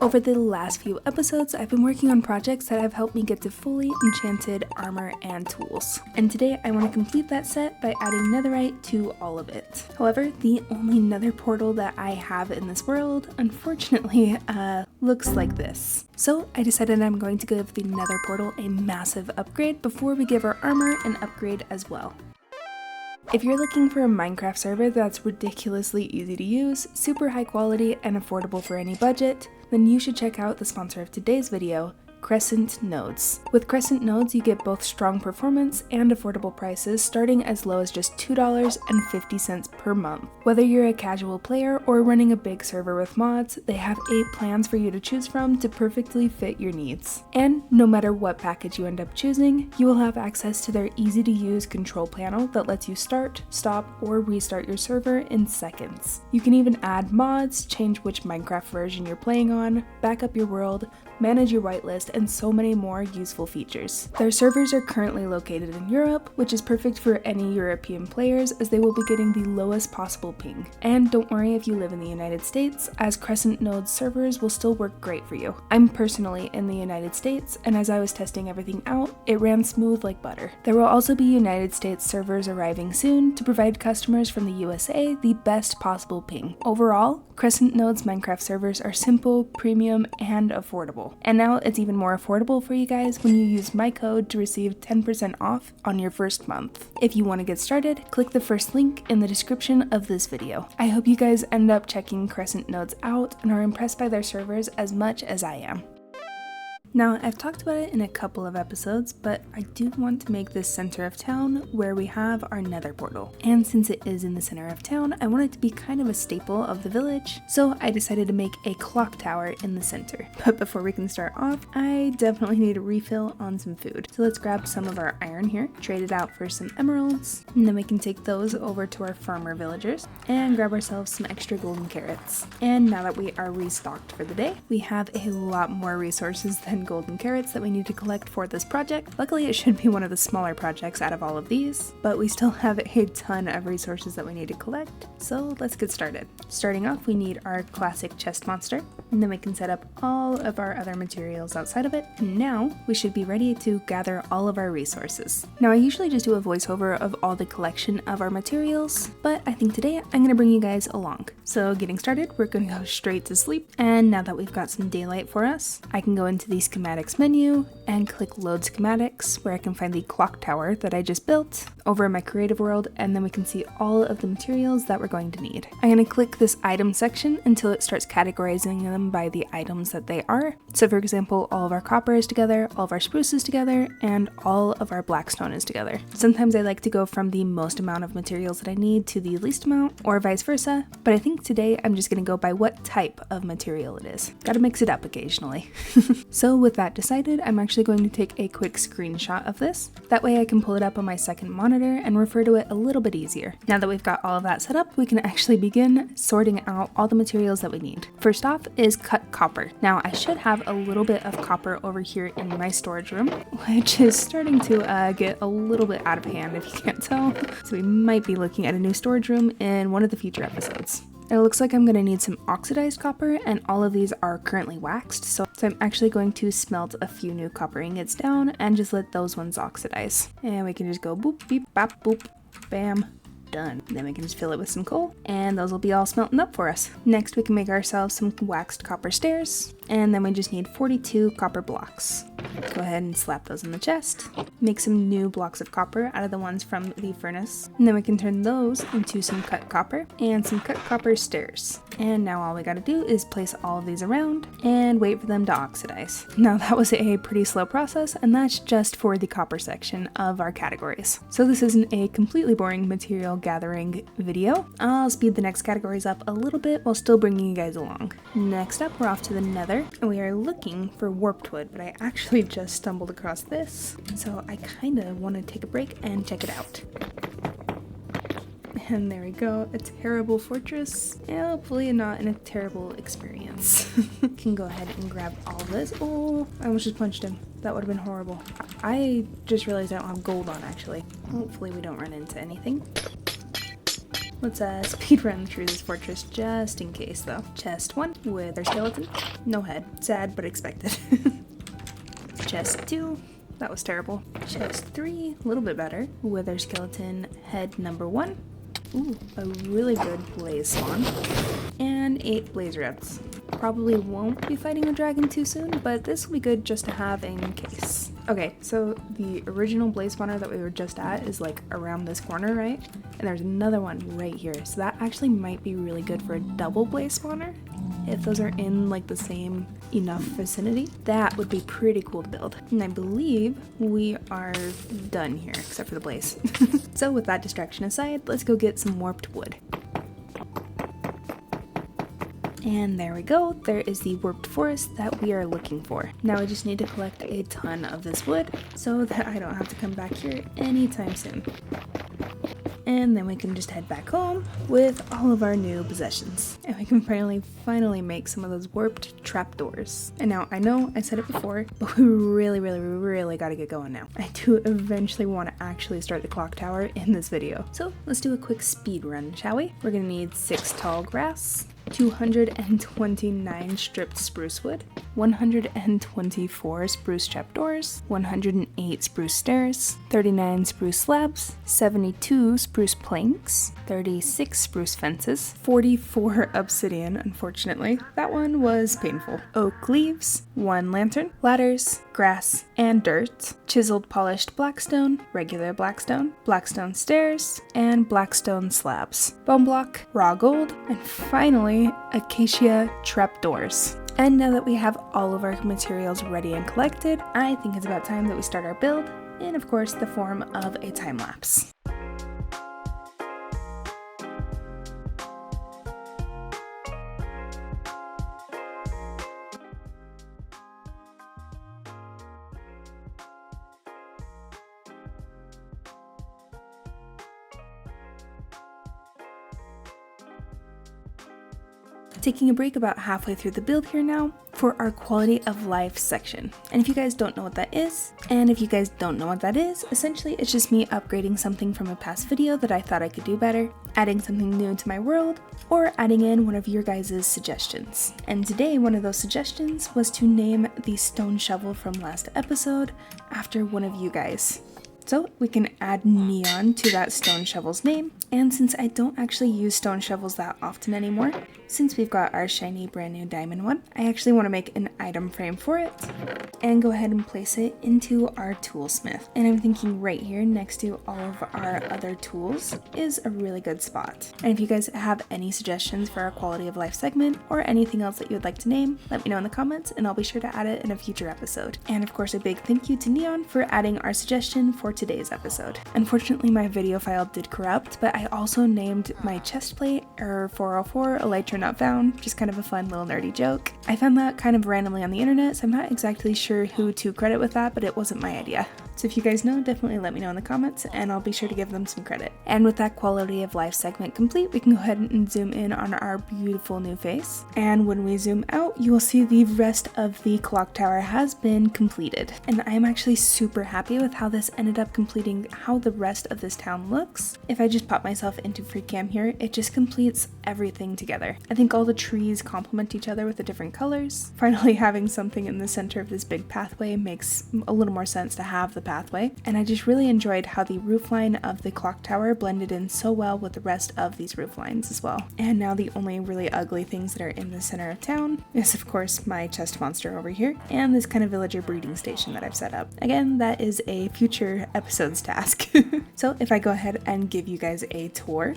Over the last few episodes, I've been working on projects that have helped me get to fully enchanted armor and tools. And today I want to complete that set by adding netherite to all of it. However, the only nether portal that I have in this world, unfortunately, looks like this. So I decided I'm going to give the nether portal a massive upgrade before we give our armor an upgrade as well. If you're looking for a Minecraft server that's ridiculously easy to use, super high quality, and affordable for any budget, then you should check out the sponsor of today's video, CRESCENT nodes. With CRESCENT nodes, you get both strong performance and affordable prices starting as low as just $2.50 per month. Whether you're a casual player or running a big server with mods, they have 8 plans for you to choose from to perfectly fit your needs. And no matter what package you end up choosing, you will have access to their easy to use control panel that lets you start, stop, or restart your server in seconds. You can even add mods, change which Minecraft version you're playing on, back up your world, manage your whitelist, and so many more useful features. Their servers are currently located in Europe, which is perfect for any European players as they will be getting the lowest possible ping. And don't worry if you live in the United States, as CRESCENT node servers will still work great for you. I'm personally in the United States, and as I was testing everything out, it ran smooth like butter. There will also be United States servers arriving soon to provide customers from the USA the best possible ping. Overall, CRESCENT node's Minecraft servers are simple, premium, and affordable. And now it's even more affordable for you guys when you use my code to receive 10% off on your first month. If you want to get started, click the first link in the description of this video. I hope you guys end up checking CRESCENT nodes out and are impressed by their servers as much as I am. Now, I've talked about it in a couple of episodes, but I do want to make this center of town where we have our nether portal. And since it is in the center of town, I want it to be kind of a staple of the village, so I decided to make a clock tower in the center. But before we can start off, I definitely need a refill on some food. So let's grab some of our iron here, trade it out for some emeralds, and then we can take those over to our farmer villagers and grab ourselves some extra golden carrots. And now that we are restocked for the day, we have a lot more resources than golden carrots that we need to collect for this project. Luckily, it should be one of the smaller projects out of all of these, but we still have a ton of resources that we need to collect, so let's get started. Starting off, we need our classic chest monster, and then we can set up all of our other materials outside of it, and now we should be ready to gather all of our resources. Now, I usually just do a voiceover of all the collection of our materials, but I think today I'm going to bring you guys along. So getting started, we're going to go straight to sleep, and now that we've got some daylight for us, I can go into the schematics menu and click load schematics, where I can find the clock tower that I just built over in my creative world, and then we can see all of the materials that we're going to need. I'm going to click this item section until it starts categorizing them by the items that they are. So for example, all of our copper is together, all of our spruce is together, and all of our blackstone is together. Sometimes I like to go from the most amount of materials that I need to the least amount, or vice versa, but I think today I'm just going to go by what type of material it is. Gotta mix it up occasionally. So with that decided, I'm actually going to take a quick screenshot of this. That way I can pull it up on my second monitor and refer to it a little bit easier. Now that we've got all of that set up, we can actually begin sorting out all the materials that we need. First off is cut copper. Now I should have a little bit of copper over here in my storage room, which is starting to get a little bit out of hand if you can't tell. So we might be looking at a new storage room in one of the future episodes. It looks like I'm going to need some oxidized copper, and all of these are currently waxed, so I'm actually going to smelt a few new copper ingots down and just let those ones oxidize. And we can just go boop, beep, bop, boop, bam, done. Then we can just fill it with some coal, and those will be all smelting up for us. Next, we can make ourselves some waxed copper stairs, and then we just need 42 copper blocks. Go ahead and slap those in the chest. Make some new blocks of copper out of the ones from the furnace. And then we can turn those into some cut copper and some cut copper stairs. And now all we gotta do is place all of these around and wait for them to oxidize. Now that was a pretty slow process, and that's just for the copper section of our categories. So this isn't a completely boring material gathering video. I'll speed the next categories up a little bit while still bringing you guys along. Next up, we're off to the nether, and we are looking for warped wood, but I actually just stumbled across this, so I kind of want to take a break and check it out. And there we go, a terrible fortress, and hopefully not in a terrible experience. Can go ahead and grab all this. Oh, I almost just punched him. That would have been horrible. I just realized I don't have gold on, actually. Hopefully we don't run into anything. Let's speed run through this fortress just in case though. Chest 1, wither skeleton. No head. Sad, but expected. Chest 2, that was terrible. Chest 3, a little bit better. Wither skeleton, head number 1. Ooh, a really good blaze spawn. And 8 blaze reds. Probably won't be fighting a dragon too soon, but this will be good just to have in case. Okay, so the original blaze spawner that we were just at is like around this corner, right? And there's another one right here. So that actually might be really good for a double blaze spawner. If those are in like the same enough vicinity, that would be pretty cool to build. And I believe we are done here, except for the blaze. So with that distraction aside, let's go get some warped wood. And there we go, there is the warped forest that we are looking for. Now I just need to collect a ton of this wood so that I don't have to come back here anytime soon. And then we can just head back home with all of our new possessions. And we can finally make some of those warped trapdoors. And now, I know I said it before, but we really gotta get going now. I do eventually want to actually start the clock tower in this video. So let's do a quick speed run, shall we? We're gonna need 6 tall grass, 229 stripped spruce wood, 124 spruce trapdoors, 108 spruce stairs, 39 spruce slabs, 72 spruce planks, 36 spruce fences, 44 obsidian, unfortunately. That one was painful. Oak leaves, 1 lantern, ladders, grass, and dirt, chiseled polished blackstone, regular blackstone, blackstone stairs, and blackstone slabs, bone block, raw gold, and finally, acacia trapdoors. And now that we have all of our materials ready and collected, I think it's about time that we start our build in, of course, the form of a time lapse. Taking a break about halfway through the build here now for our quality of life section. And if you guys don't know what that is, essentially it's just me upgrading something from a past video that I thought I could do better, adding something new to my world, or adding in one of your guys' suggestions. And today one of those suggestions was to name the stone shovel from last episode after one of you guys. So we can add neon to that stone shovel's name, and since I don't actually use stone shovels that often anymore, since we've got our shiny brand new diamond one, I actually want to make an item frame for it and go ahead and place it into our toolsmith. And I'm thinking right here next to all of our other tools is a really good spot. And if you guys have any suggestions for our quality of life segment or anything else that you would like to name, let me know in the comments and I'll be sure to add it in a future episode. And of course a big thank you to Neon for adding our suggestion for today's episode. Unfortunately my video file did corrupt, but I also named my chest plate Error 404 Elytra Not Found, just kind of a fun little nerdy joke. I found that kind of randomly on the internet, so I'm not exactly sure who to credit with that, but it wasn't my idea. So if you guys know, definitely let me know in the comments and I'll be sure to give them some credit. And with that quality of life segment complete, we can go ahead and zoom in on our beautiful new face. And when we zoom out, you will see the rest of the clock tower has been completed. And I'm actually super happy with how this ended up completing how the rest of this town looks. If I just pop myself into free cam here, it just completes everything together. I think all the trees complement each other with the different colors. Finally having something in the center of this big pathway makes a little more sense to have the pathway, and I just really enjoyed how the roofline of the clock tower blended in so well with the rest of these roof lines as well. And now the only really ugly things that are in the center of town is of course my chest monster over here and this kind of villager breeding station that I've set up. Again, that is a future episode's task. So if I go ahead and give you guys a tour,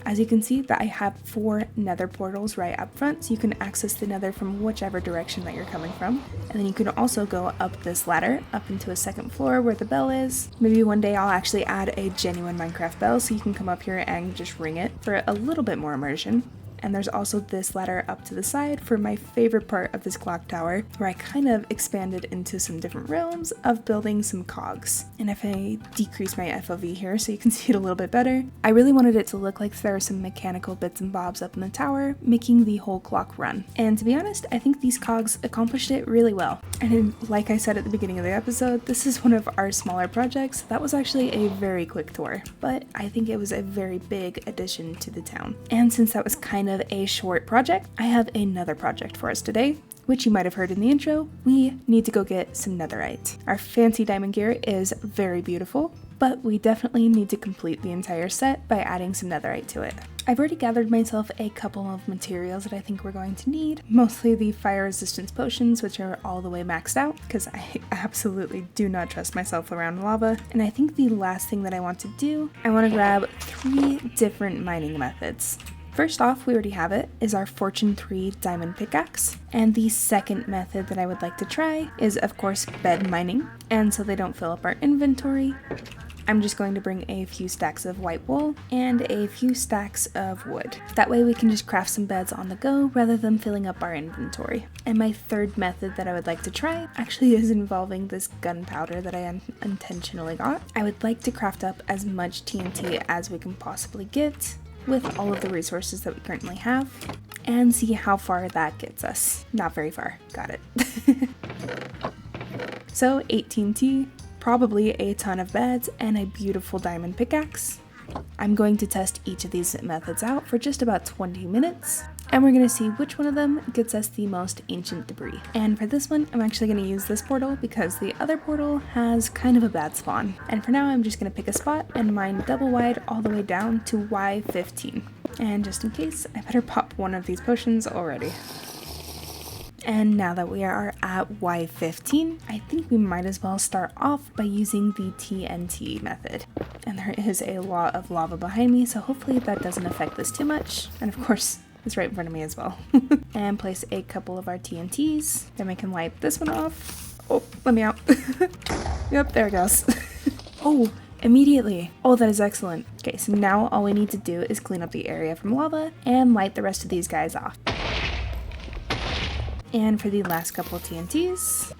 as you can see that I have 4 nether portals right up front, so you can access the nether from whichever direction that you're coming from. And then you can also go up this ladder, up into a second floor where the bell is. Maybe one day I'll actually add a genuine Minecraft bell so you can come up here and just ring it for a little bit more immersion. And there's also this ladder up to the side for my favorite part of this clock tower, where I kind of expanded into some different realms of building some cogs. And if I decrease my FOV here so you can see it a little bit better, I really wanted it to look like there are some mechanical bits and bobs up in the tower, making the whole clock run. And to be honest, I think these cogs accomplished it really well. And like I said at the beginning of the episode, this is one of our smaller projects. That was actually a very quick tour, but I think it was a very big addition to the town. And since that was kind of a short project, I have another project for us today, which you might have heard in the intro. We need to go get some netherite. Our fancy diamond gear is very beautiful, but we definitely need to complete the entire set by adding some netherite to it. I've already gathered myself a couple of materials that I think we're going to need, mostly the fire resistance potions, which are all the way maxed out, because I absolutely do not trust myself around lava. And I think the last thing that I want to do, I want to grab 3 different mining methods. First off, we already have it, is our Fortune 3 diamond pickaxe. And the second method that I would like to try is, of course, bed mining. And so they don't fill up our inventory, I'm just going to bring a few stacks of white wool and a few stacks of wood. That way we can just craft some beds on the go rather than filling up our inventory. And my third method that I would like to try actually is involving this gunpowder that I unintentionally got. I would like to craft up as much TNT as we can possibly get with all of the resources that we currently have and see how far that gets us. Not very far, got it. So 8 TNT, probably a ton of beds, and a beautiful diamond pickaxe. I'm going to test each of these methods out for just about 20 minutes, and we're going to see which one of them gets us the most ancient debris. And for this one, I'm actually going to use this portal because the other portal has kind of a bad spawn. And for now, I'm just going to pick a spot and mine double wide all the way down to Y15. And just in case, I better pop one of these potions already. And now that we are at Y15, I think we might as well start off by using the TNT method. And there is a lot of lava behind me, so hopefully that doesn't affect this too much. And of course, it's right in front of me as well. And place a couple of our TNTs. Then we can light this one off. Oh, let me out. Yep, there it goes. Oh, immediately. Oh, that is excellent. Okay, so now all we need to do is clean up the area from lava and light the rest of these guys off. And for the last couple of TNTs,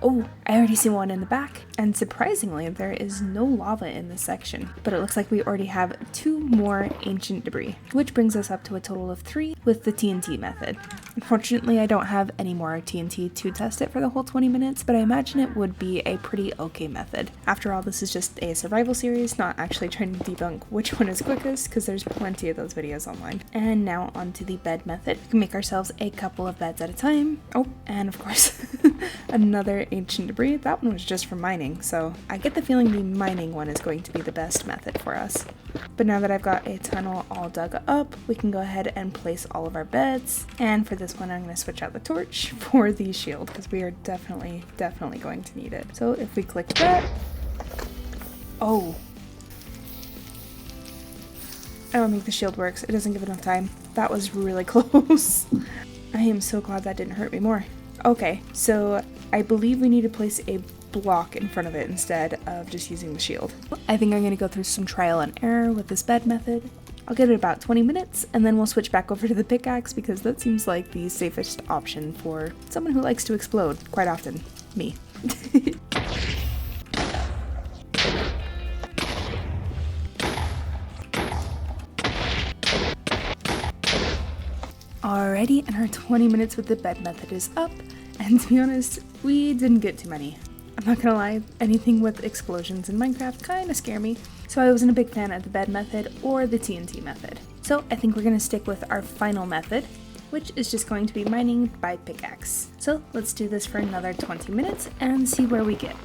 oh, I already see one in the back, and surprisingly there is no lava in this section, but it looks like we already have 2 more ancient debris, which brings us up to a total of 3 with the TNT method. Unfortunately, I don't have any more TNT to test it for the whole 20 minutes, but I imagine it would be a pretty okay method. After all, this is just a survival series, not actually trying to debunk which one is quickest, because there's plenty of those videos online. And now onto the bed method. We can make ourselves a couple of beds at a time. Oh, and of course, another ancient debris. That one was just for mining, so I get the feeling the mining one is going to be the best method for us. But now that I've got a tunnel all dug up, we can go ahead and place all of our beds. And for this one, I'm going to switch out the torch for the shield, because we are definitely going to need it. So if we click that, oh, I don't think the shield works. It doesn't give enough time. That was really close. I am so glad that didn't hurt me more. Okay, so I believe we need to place a block in front of it instead of just using the shield. I think I'm going to go through some trial and error with this bed method. I'll give it about 20 minutes and then we'll switch back over to the pickaxe because that seems like the safest option for someone who likes to explode quite often. Me. Alrighty, and our 20 minutes with the bed method is up, and to be honest, we didn't get too many. I'm not gonna lie, anything with explosions in Minecraft kinda scare me, so I wasn't a big fan of the bed method or the TNT method. So I think we're gonna stick with our final method, which is just going to be mining by pickaxe. So let's do this for another 20 minutes and see where we get.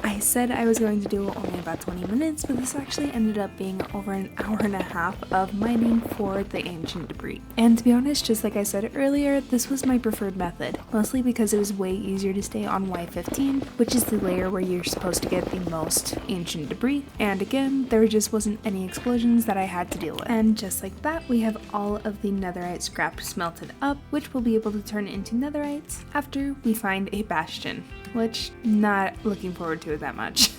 I said I was going to do only about 20 minutes, but this actually ended up being over an hour and a half of mining for the ancient debris. And to be honest, just like I said earlier, this was my preferred method, mostly because it was way easier to stay on Y15, which is the layer where you're supposed to get the most ancient debris. And again, there just wasn't any explosions that I had to deal with. And just like that, we have all of the netherite scrap smelted it up, which we'll be able to turn into netherite after we find a bastion, which not looking forward to it that much.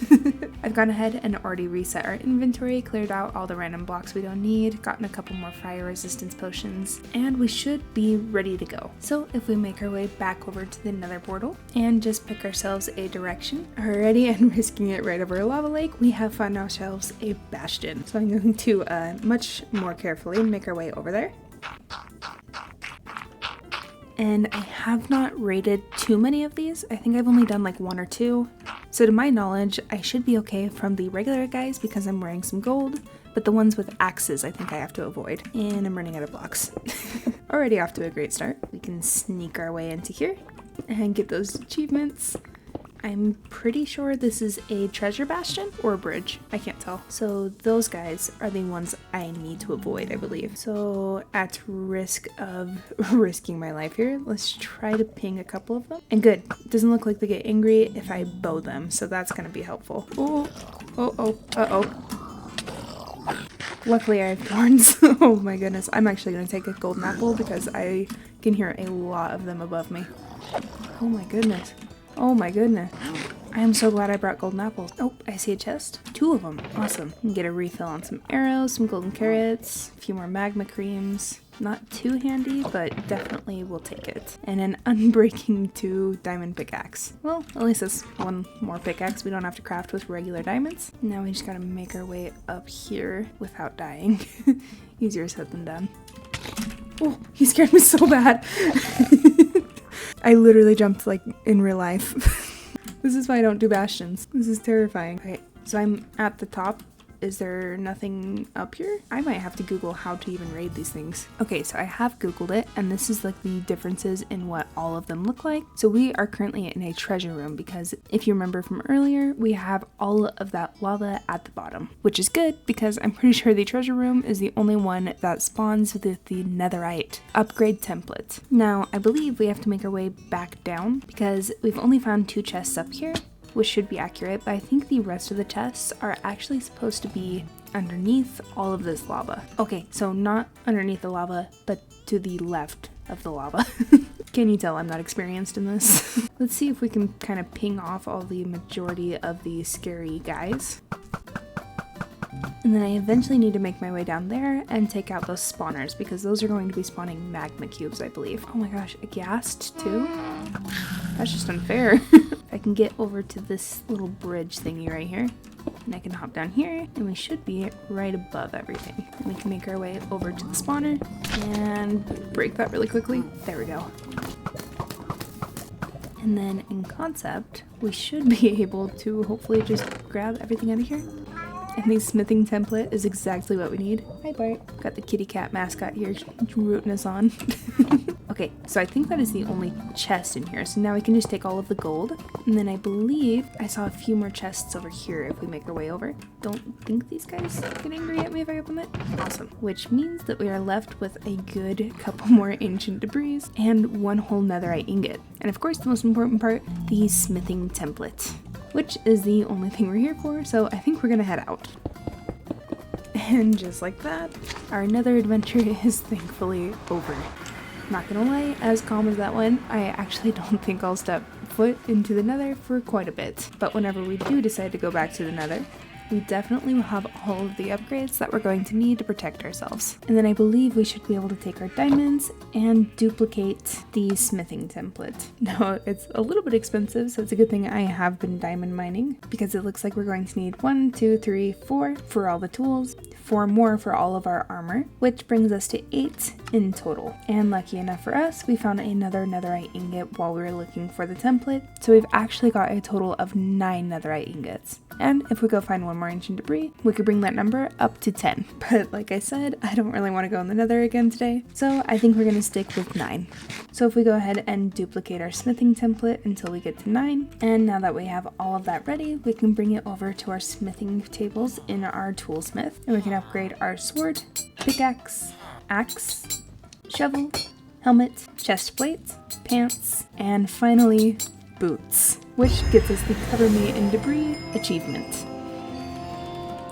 I've gone ahead and already reset our inventory, cleared out all the random blocks we don't need, gotten a couple more fire resistance potions, and we should be ready to go. So if we make our way back over to the nether portal and just pick ourselves a direction, already and risking it right over a lava lake, we have found ourselves a bastion. So I'm going to much more carefully make our way over there. And I have not raided too many of these. I think I've only done like 1 or 2. So to my knowledge, I should be okay from the regular guys because I'm wearing some gold, but the ones with axes I think I have to avoid. And I'm running out of blocks. Already off to a great start. We can sneak our way into here and get those achievements. I'm pretty sure this is a treasure bastion or a bridge. I can't tell. So those guys are the ones I need to avoid, I believe. So at risk of risking my life here, let's try to ping a couple of them. And good, it doesn't look like they get angry if I bow them, so that's gonna be helpful. Oh, uh-oh. Luckily I have thorns. Oh my goodness. I'm actually gonna take a golden apple because I can hear a lot of them above me. Oh my goodness. Oh my goodness. I am so glad I brought golden apples. Oh, I see a chest. 2 of them. Awesome. Can get a refill on some arrows, some golden carrots, a few more magma creams. Not too handy, but definitely will take it. And an unbreaking 2 diamond pickaxe. Well, at least it's 1 more pickaxe we don't have to craft with regular diamonds. Now we just gotta make our way up here without dying. Easier said than done. Oh, he scared me so bad. I literally jumped like in real life. This is why I don't do bastions. This is terrifying. Okay, so I'm at the top. Is there nothing up here? I might have to Google how to even raid these things. Okay, so I have Googled it, and this is like the differences in what all of them look like. So we are currently in a treasure room because if you remember from earlier, we have all of that lava at the bottom, which is good because I'm pretty sure the treasure room is the only one that spawns with the netherite upgrade template. Now, I believe we have to make our way back down because we've only found 2 chests up here, which should be accurate, but I think the rest of the chests are actually supposed to be underneath all of this lava. Okay, so not underneath the lava, but to the left of the lava. Can you tell I'm not experienced in this? Let's see if we can kind of ping off all the majority of the scary guys. And then I eventually need to make my way down there and take out those spawners because those are going to be spawning magma cubes, I believe. Oh my gosh, a ghast too? That's just unfair. I can get over to this little bridge thingy right here, and I can hop down here, and we should be right above everything. And we can make our way over to the spawner and break that really quickly. There we go. And then in concept, we should be able to hopefully just grab everything out of here. And the smithing template is exactly what we need. Hi Bart. Got the kitty cat mascot here rooting us on. Okay, so I think that is the only chest in here. So now we can just take all of the gold. And then I believe I saw a few more chests over here if we make our way over. Don't think these guys get angry at me if I open it. Awesome. Which means that we are left with a good couple more ancient debris and 1 whole netherite ingot. And of course, the most important part, the smithing template, which is the only thing we're here for, so I think we're gonna head out. And just like that, our nether adventure is thankfully over. Not gonna lie, as calm as that went, I actually don't think I'll step foot into the nether for quite a bit. But whenever we do decide to go back to the nether, we definitely will have all of the upgrades that we're going to need to protect ourselves. And then I believe we should be able to take our diamonds and duplicate the smithing template. Now, it's a little bit expensive, so it's a good thing I have been diamond mining because it looks like we're going to need 1, 2, 3, 4 for all the tools, 4 more for all of our armor, which brings us to 8 in total. And lucky enough for us, we found another netherite ingot while we were looking for the template, so we've actually got a total of 9 netherite ingots. And if we go find 1 more ancient debris, we could bring that number up to 10. But like I said, I don't really want to go in the nether again today, so I think we're going to stick with 9. So if we go ahead and duplicate our smithing template until we get to 9, and now that we have all of that ready, we can bring it over to our smithing tables in our toolsmith, and we can upgrade our sword, pickaxe, axe, shovel, helmet, chest plate, pants, and finally, boots, which gets us the Cover Me in Debris achievement.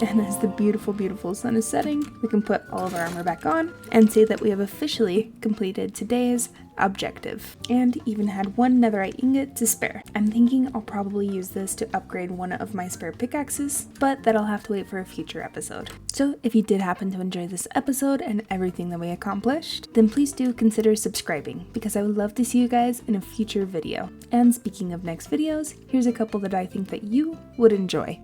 And as the beautiful, beautiful sun is setting, we can put all of our armor back on and say that we have officially completed today's objective, and even had one netherite ingot to spare. I'm thinking I'll probably use this to upgrade one of my spare pickaxes, but that'll have to wait for a future episode. So if you did happen to enjoy this episode and everything that we accomplished, then please do consider subscribing, because I would love to see you guys in a future video. And speaking of next videos, here's a couple that I think that you would enjoy.